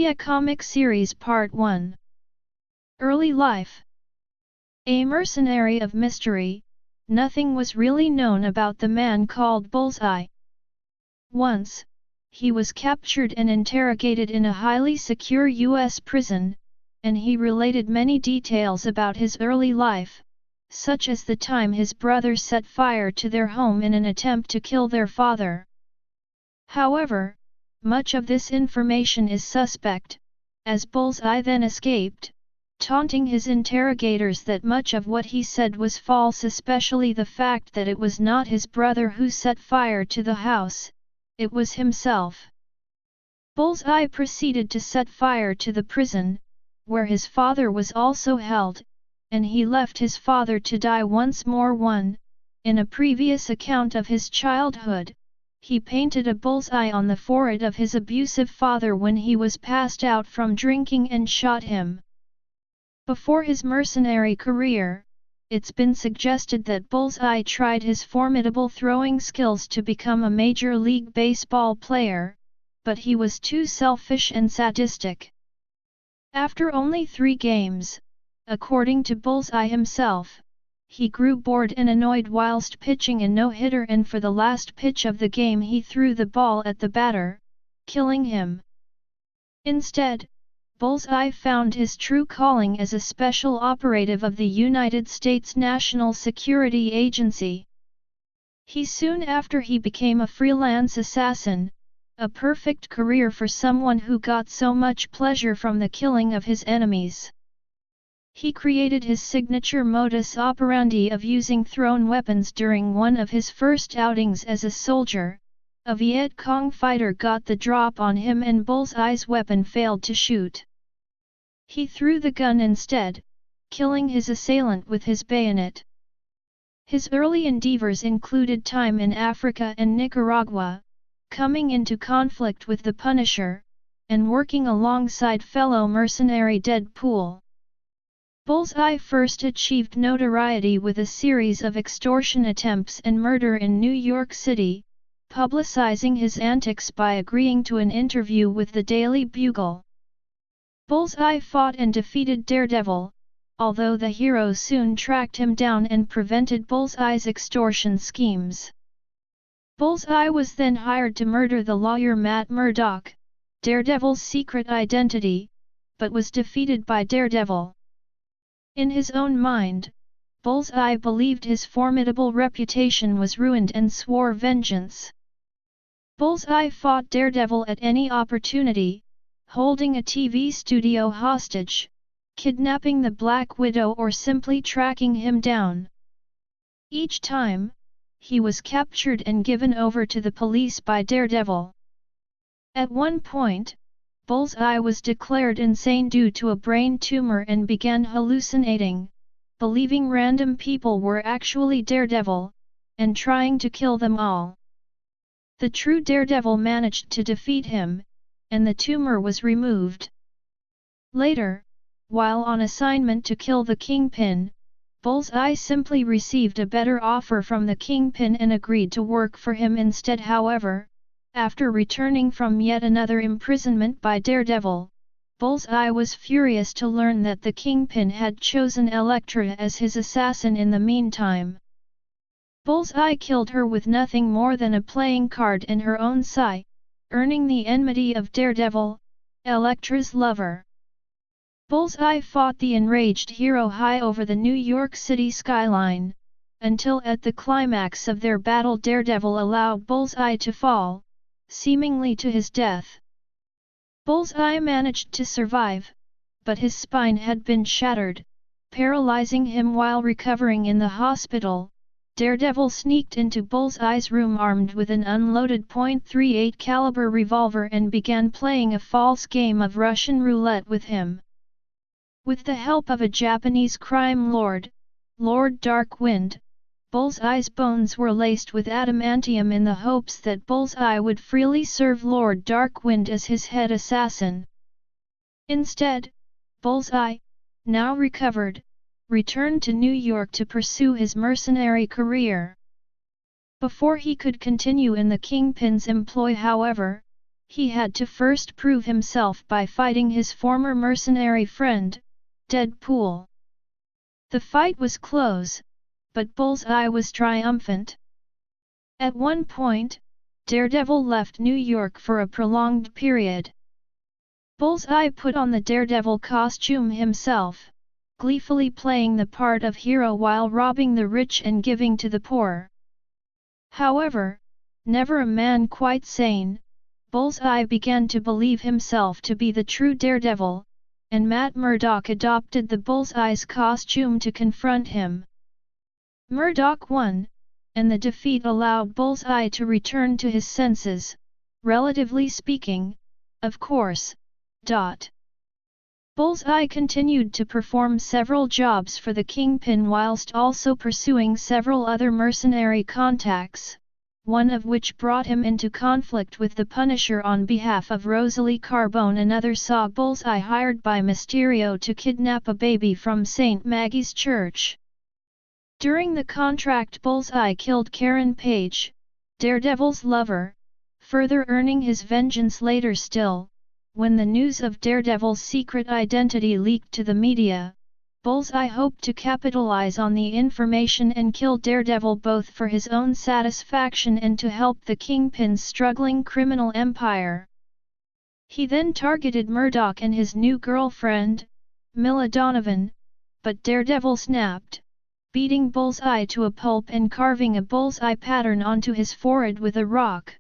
Media Comic Series Part 1. Early Life. A mercenary of mystery, nothing was really known about the man called Bullseye. Once, he was captured and interrogated in a highly secure U.S. prison, and he related many details about his early life, such as the time his brother set fire to their home in an attempt to kill their father. However, much of this information is suspect, as Bullseye then escaped, taunting his interrogators that much of what he said was false, especially the fact that it was not his brother who set fire to the house, it was himself. Bullseye proceeded to set fire to the prison, where his father was also held, and he left his father to die once more. In a previous account of his childhood, he painted a bullseye on the forehead of his abusive father when he was passed out from drinking and shot him. Before his mercenary career, it's been suggested that Bullseye tried his formidable throwing skills to become a Major League Baseball player, but he was too selfish and sadistic. After only 3 games, according to Bullseye himself, he grew bored and annoyed whilst pitching a no-hitter, and for the last pitch of the game he threw the ball at the batter, killing him. Instead, Bullseye found his true calling as a special operative of the United States National Security Agency. Soon after he became a freelance assassin, a perfect career for someone who got so much pleasure from the killing of his enemies. He created his signature modus operandi of using thrown weapons during one of his first outings as a soldier. A Viet Cong fighter got the drop on him and Bullseye's weapon failed to shoot. He threw the gun instead, killing his assailant with his bayonet. His early endeavors included time in Africa and Nicaragua, coming into conflict with the Punisher, and working alongside fellow mercenary Deadpool. Bullseye first achieved notoriety with a series of extortion attempts and murder in New York City, publicizing his antics by agreeing to an interview with the Daily Bugle. Bullseye fought and defeated Daredevil, although the hero soon tracked him down and prevented Bullseye's extortion schemes. Bullseye was then hired to murder the lawyer Matt Murdock, Daredevil's secret identity, but was defeated by Daredevil. In his own mind, Bullseye believed his formidable reputation was ruined and swore vengeance. Bullseye fought Daredevil at any opportunity, holding a TV studio hostage, kidnapping the Black Widow, or simply tracking him down. Each time, he was captured and given over to the police by Daredevil. At one point, Bullseye was declared insane due to a brain tumor and began hallucinating, believing random people were actually Daredevil, and trying to kill them all. The true Daredevil managed to defeat him, and the tumor was removed. Later, while on assignment to kill the Kingpin, Bullseye simply received a better offer from the Kingpin and agreed to work for him instead. However, after returning from yet another imprisonment by Daredevil, Bullseye was furious to learn that the Kingpin had chosen Elektra as his assassin in the meantime. Bullseye killed her with nothing more than a playing card and her own sai, earning the enmity of Daredevil, Elektra's lover. Bullseye fought the enraged hero high over the New York City skyline, until at the climax of their battle Daredevil allowed Bullseye to fall, seemingly to his death. Bullseye managed to survive, but his spine had been shattered, paralyzing him while recovering in the hospital. Daredevil sneaked into Bullseye's room armed with an unloaded .38 caliber revolver and began playing a false game of Russian roulette with him. With the help of a Japanese crime lord, Lord Darkwind, Bullseye's bones were laced with adamantium in the hopes that Bullseye would freely serve Lord Darkwind as his head assassin. Instead, Bullseye, now recovered, returned to New York to pursue his mercenary career. Before he could continue in the Kingpin's employ, however, he had to first prove himself by fighting his former mercenary friend, Deadpool. The fight was close, but Bullseye was triumphant. At one point, Daredevil left New York for a prolonged period. Bullseye put on the Daredevil costume himself, gleefully playing the part of hero while robbing the rich and giving to the poor. However, never a man quite sane, Bullseye began to believe himself to be the true Daredevil, and Matt Murdock adopted the Bullseye's costume to confront him. Murdock won, and the defeat allowed Bullseye to return to his senses, relatively speaking, of course. Bullseye continued to perform several jobs for the Kingpin whilst also pursuing several other mercenary contacts, one of which brought him into conflict with the Punisher on behalf of Rosalie Carbone. Another saw Bullseye hired by Mysterio to kidnap a baby from St. Maggie's Church. During the contract, Bullseye killed Karen Page, Daredevil's lover, further earning his vengeance later still. When the news of Daredevil's secret identity leaked to the media, Bullseye hoped to capitalize on the information and kill Daredevil both for his own satisfaction and to help the Kingpin's struggling criminal empire. He then targeted Murdock and his new girlfriend, Milla Donovan, but Daredevil snapped, beating Bullseye to a pulp and carving a bullseye pattern onto his forehead with a rock.